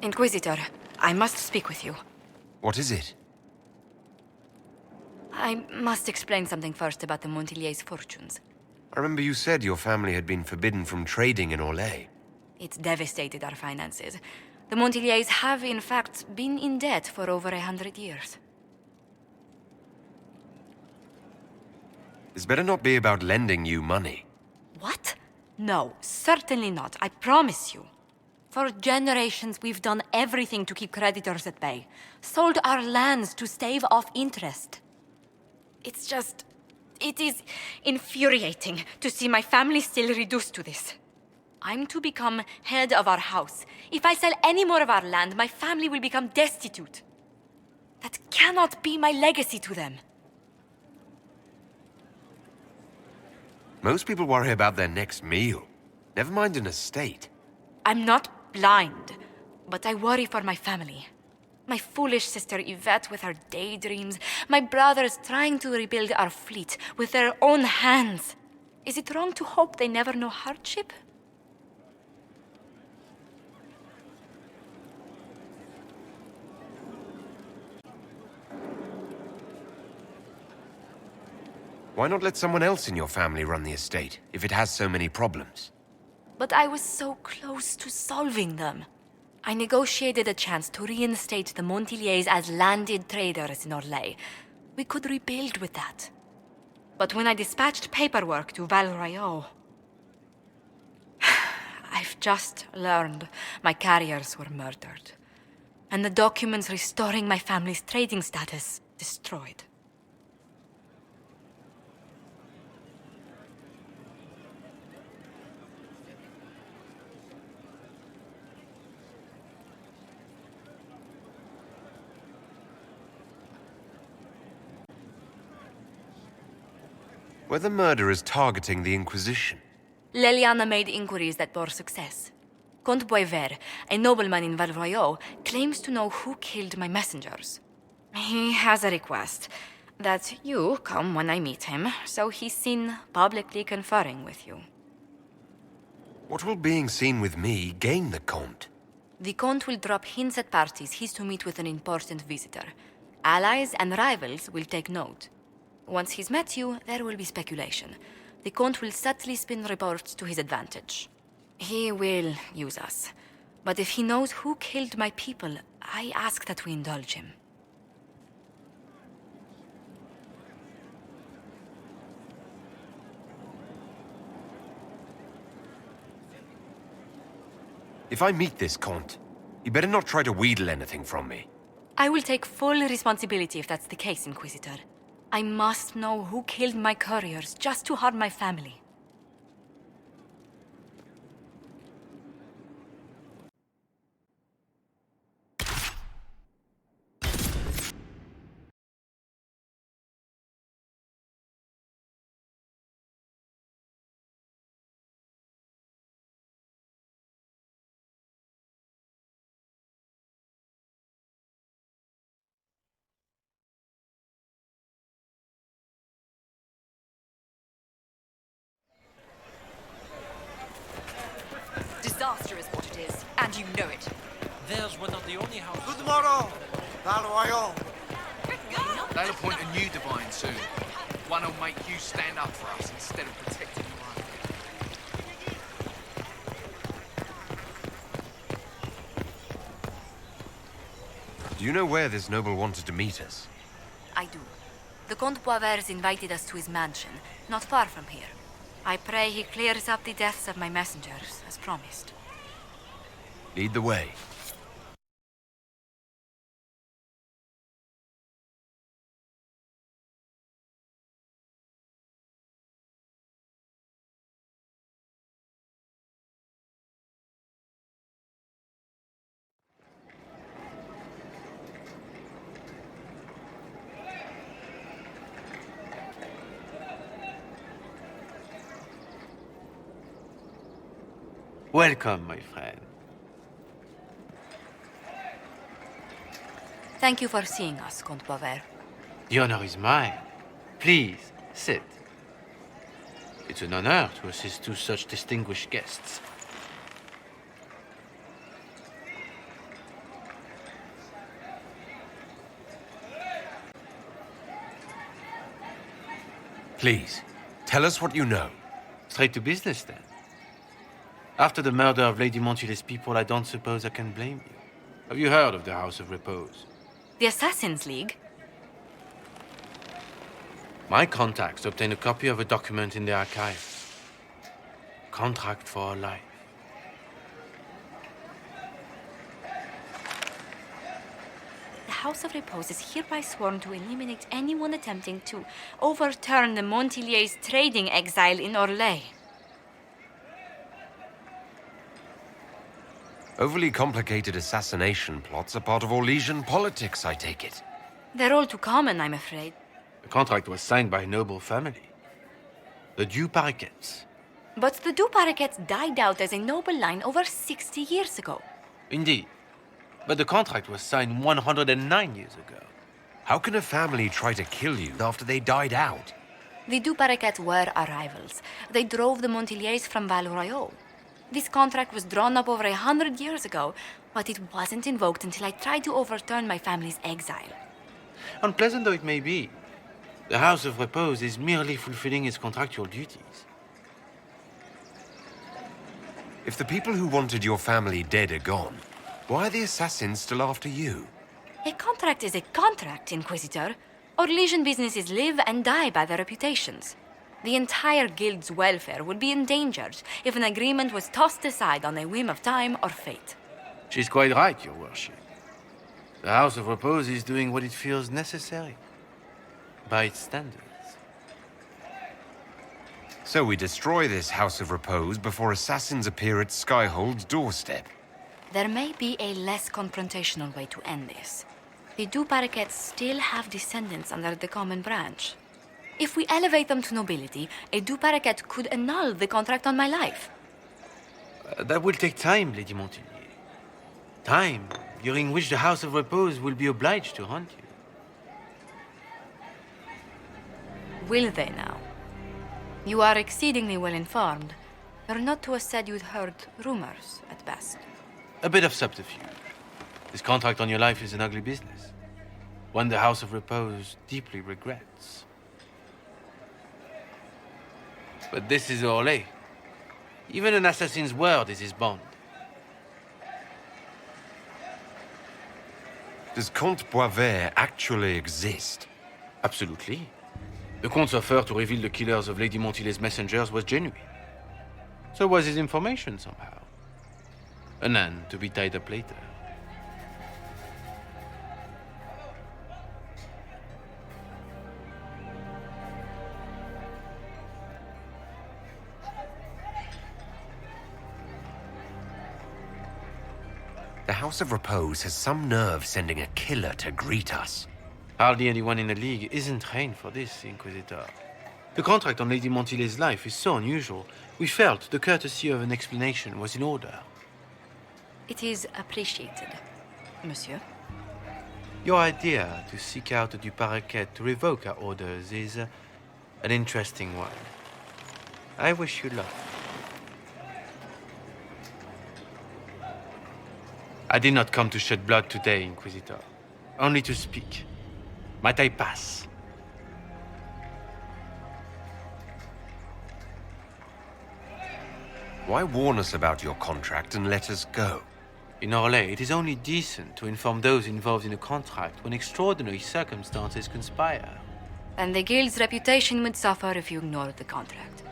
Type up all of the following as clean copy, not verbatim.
Inquisitor, I must speak with you. What is it? I must explain something first about the Montilier's fortunes. I remember you said your family had been forbidden from trading in Orlais. It's devastated our finances. The Montiliers have, in fact, been in debt for over 100 years. This better not be about lending you money. What? No, certainly not. I promise you. For generations, we've done everything to keep creditors at bay. Sold our lands to stave off interest. It's just... it is infuriating to see my family still reduced to this. I'm to become head of our house. If I sell any more of our land, my family will become destitute. That cannot be my legacy to them. Most people worry about their next meal. Never mind an estate. I'm not blind, but I worry for my family. My foolish sister Yvette with her daydreams. My brothers trying to rebuild our fleet with their own hands. Is it wrong to hope they never know hardship? Why not let someone else in your family run the estate, if it has so many problems? But I was so close to solving them. I negotiated a chance to reinstate the Montiliers as landed traders in Orlais. We could rebuild with that. But when I dispatched paperwork to Val Royeaux... I've just learned my carriers were murdered. And the documents restoring my family's trading status destroyed. Were the murderers targeting the Inquisition? Leliana made inquiries that bore success. Comte Boisvert, a nobleman in Val Royeaux, claims to know who killed my messengers. He has a request that you come when I meet him, so he's seen publicly conferring with you. What will being seen with me gain the Comte? The Comte will drop hints at parties he's to meet with an important visitor. Allies and rivals will take note. Once he's met you, there will be speculation. The Comte will subtly spin reports to his advantage. He will use us. But if he knows who killed my people, I ask that we indulge him. If I meet this Comte, you better not try to wheedle anything from me. I will take full responsibility if that's the case, Inquisitor. I must know who killed my couriers just to harm my family. Disaster is what it is, and you know it. Theirs were not the only house. Good morrow, Val Royeaux. They'll appoint a new divine soon. One who'll make you stand up for us instead of protecting your own. Do you know where this noble wanted to meet us? I do. The Comte Boisvert's invited us to his mansion, not far from here. I pray he clears up the deaths of my messengers, as promised. Lead the way. Welcome, my friend. Thank you for seeing us, Comte Boisvert. The honor is mine. Please, sit. It's an honor to assist two such distinguished guests. Please, tell us what you know. Straight to business, then. After the murder of Lady Montile's people, I don't suppose I can blame you. Have you heard of the House of Repose? The Assassin's League? My contacts obtained a copy of a document in the archives. Contract for a life. The House of Repose is hereby sworn to eliminate anyone attempting to overturn the Montiliers' trading exile in Orlais. Overly complicated assassination plots are part of Orlesian politics, I take it. They're all too common, I'm afraid. The contract was signed by a noble family. The Du Paraquets. But the Du Paraquets died out as a noble line over 60 years ago. Indeed. But the contract was signed 109 years ago. How can a family try to kill you after they died out? The Du Paraquets were our rivals. They drove the Montiliers from Val Royal. This contract was drawn up over 100 years ago, but it wasn't invoked until I tried to overturn my family's exile. Unpleasant though it may be, the House of Repose is merely fulfilling its contractual duties. If the people who wanted your family dead are gone, why are the assassins still after you? A contract is a contract, Inquisitor. Orlesian businesses live and die by their reputations. The entire guild's welfare would be endangered if an agreement was tossed aside on a whim of time or fate. She's quite right, Your Worship. The House of Repose is doing what it feels necessary, by its standards. So we destroy this House of Repose before assassins appear at Skyhold's doorstep. There may be a less confrontational way to end this. The Du Paraquets still have descendants under the common branch. If we elevate them to nobility, a Du Paraquet could annul the contract on my life. That will take time, Lady Montilier. Time during which the House of Repose will be obliged to hunt you. Will they now? You are exceedingly well informed. You're not to have said you'd heard rumors, at best. A bit of subterfuge. This contract on your life is an ugly business. One the House of Repose deeply regrets. But this is Orlais. Even an assassin's word is his bond. Does Comte Boisvert actually exist? Absolutely. The Comte's offer to reveal the killers of Lady Montile's messengers was genuine. So was his information somehow. An end to be tied up later. The House of Repose has some nerve sending a killer to greet us. Hardly anyone in the League isn't trained for this, Inquisitor. The contract on Lady Montile's life is so unusual, we felt the courtesy of an explanation was in order. It is appreciated, monsieur. Your idea to seek out the Du Paraquet to revoke our orders is an interesting one. I wish you luck. I did not come to shed blood today, Inquisitor. Only to speak. Might I pass? Why warn us about your contract and let us go? In Orlais, it is only decent to inform those involved in a contract when extraordinary circumstances conspire. And the guild's reputation would suffer if you ignored the contract.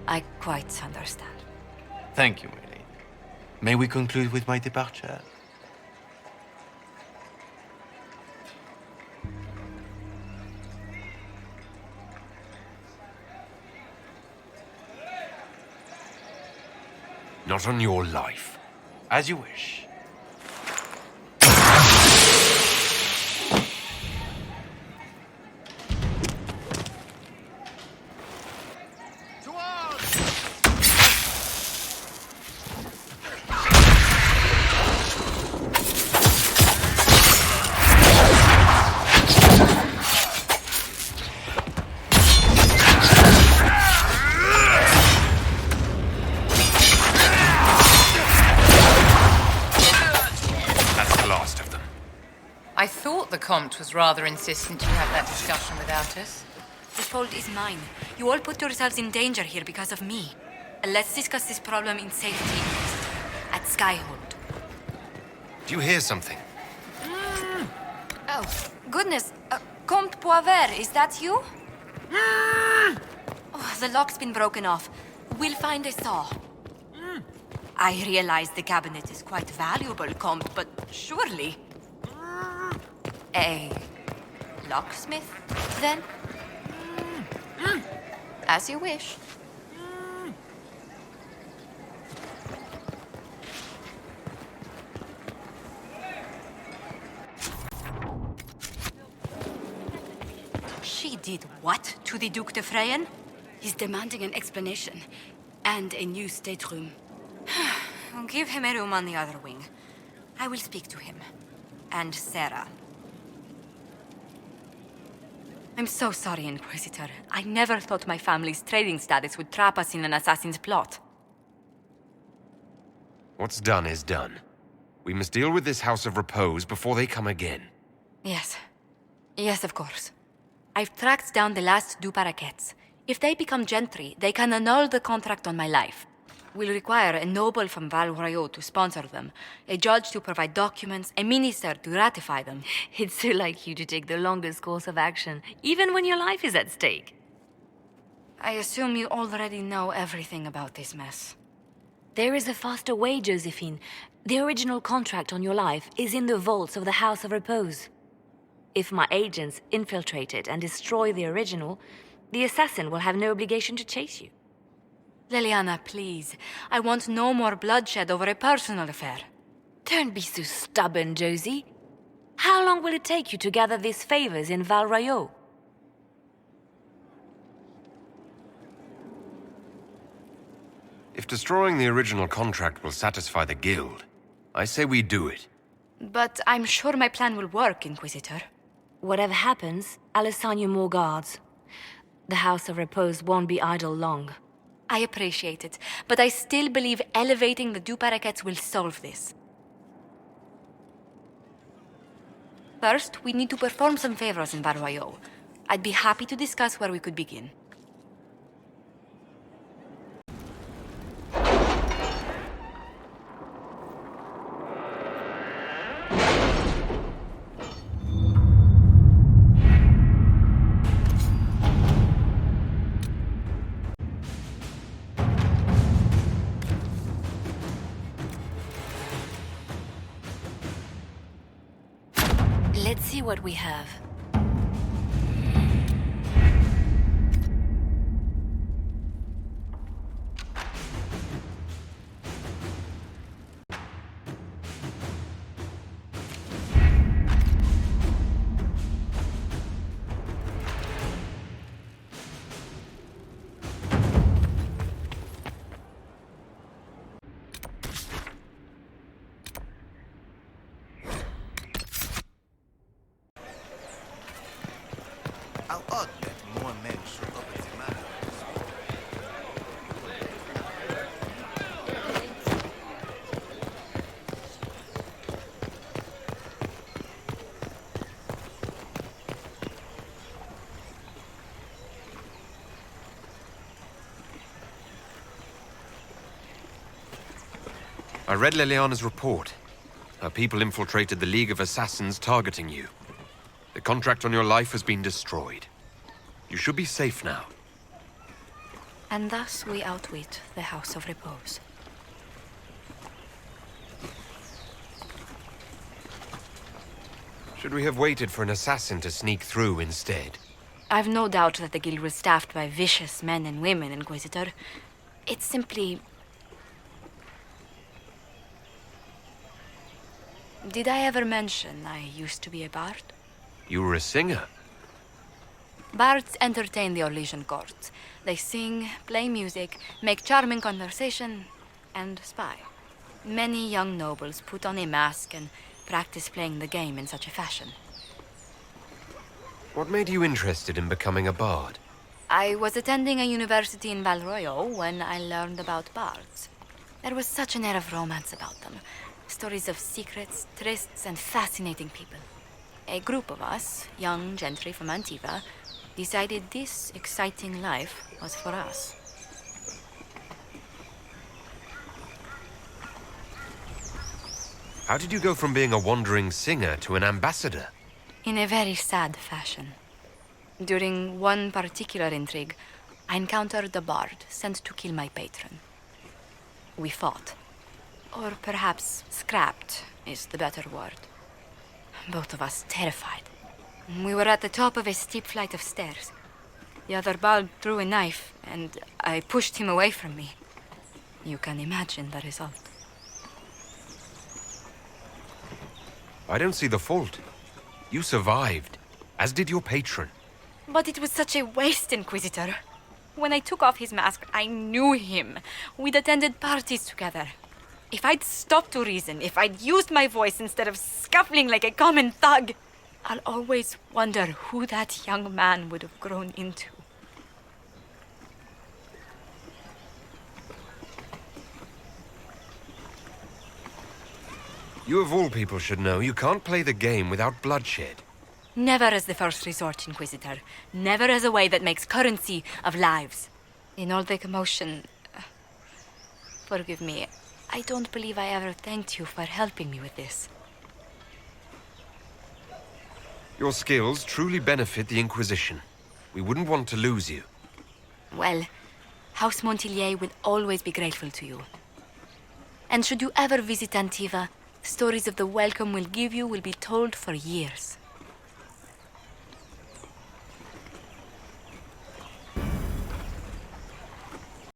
I quite understand. Thank you, my lady. May we conclude with my departure? Not on your life. As you wish. To arms! I thought the Comte was rather insistent you have that discussion without us. The fault is mine. You all put yourselves in danger here because of me. Let's discuss this problem in safety at Skyhold. Do you hear something? Oh, goodness. Comte Poivre, is that you? Oh, the lock's been broken off. We'll find a saw. I realize the cabinet is quite valuable, Comte, but surely... A locksmith, then? As you wish. She did what to the Duc de Freyen? He's demanding an explanation and a new stateroom. Give him a room on the other wing. I will speak to him. And Sarah. I'm so sorry, Inquisitor. I never thought my family's trading status would trap us in an assassin's plot. What's done is done. We must deal with this House of Repose before they come again. Yes. Yes, of course. I've tracked down the last du Paraquets. If they become gentry, they can annul the contract on my life. We'll require a noble from Val Royeaux to sponsor them, a judge to provide documents, a minister to ratify them. It's so like you to take the longest course of action, even when your life is at stake. I assume you already know everything about this mess. There is a faster way, Josephine. The original contract on your life is in the vaults of the House of Repose. If my agents infiltrate it and destroy the original, the assassin will have no obligation to chase you. Liliana, please. I want no more bloodshed over a personal affair. Don't be so stubborn, Josie. How long will it take you to gather these favors in Val Royeaux? If destroying the original contract will satisfy the Guild, I say we do it. But I'm sure my plan will work, Inquisitor. Whatever happens, I'll assign you more guards. The House of Repose won't be idle long. I appreciate it, but I still believe elevating the du Paraquets will solve this. First, we need to perform some favors in Val Royeaux. I'd be happy to discuss where we could begin. Let's see what we have. How odd that more men should open the matter. I read Liliana's report. Her people infiltrated the League of Assassins targeting you. The contract on your life has been destroyed. You should be safe now. And thus we outwit the House of Repose. Should we have waited for an assassin to sneak through instead? I've no doubt that the guild was staffed by vicious men and women, Inquisitor. It's simply... Did I ever mention I used to be a bard? You were a singer. Bards entertain the Orlesian court. They sing, play music, make charming conversation, and spy. Many young nobles put on a mask and practice playing the game in such a fashion. What made you interested in becoming a bard? I was attending a university in Val Royeaux when I learned about bards. There was such an air of romance about them. Stories of secrets, trysts, and fascinating people. A group of us, young gentry from Antiva, decided this exciting life was for us. How did you go from being a wandering singer to an ambassador? In a very sad fashion. During one particular intrigue, I encountered a bard sent to kill my patron. We fought. Or perhaps scrapped is the better word. Both of us terrified. We were at the top of a steep flight of stairs. The other bard drew a knife, and I pushed him away from me. You can imagine the result. I don't see the fault. You survived, as did your patron. But it was such a waste, Inquisitor. When I took off his mask, I knew him. We'd attended parties together. If I'd stopped to reason, if I'd used my voice instead of scuffling like a common thug, I'll always wonder who that young man would have grown into. You of all people should know you can't play the game without bloodshed. Never as the first resort, Inquisitor. Never as a way that makes currency of lives. In all the commotion... Forgive me, I don't believe I ever thanked you for helping me with this. Your skills truly benefit the Inquisition. We wouldn't want to lose you. Well, House Montilyet will always be grateful to you. And should you ever visit Antiva, stories of the welcome we'll give you will be told for years.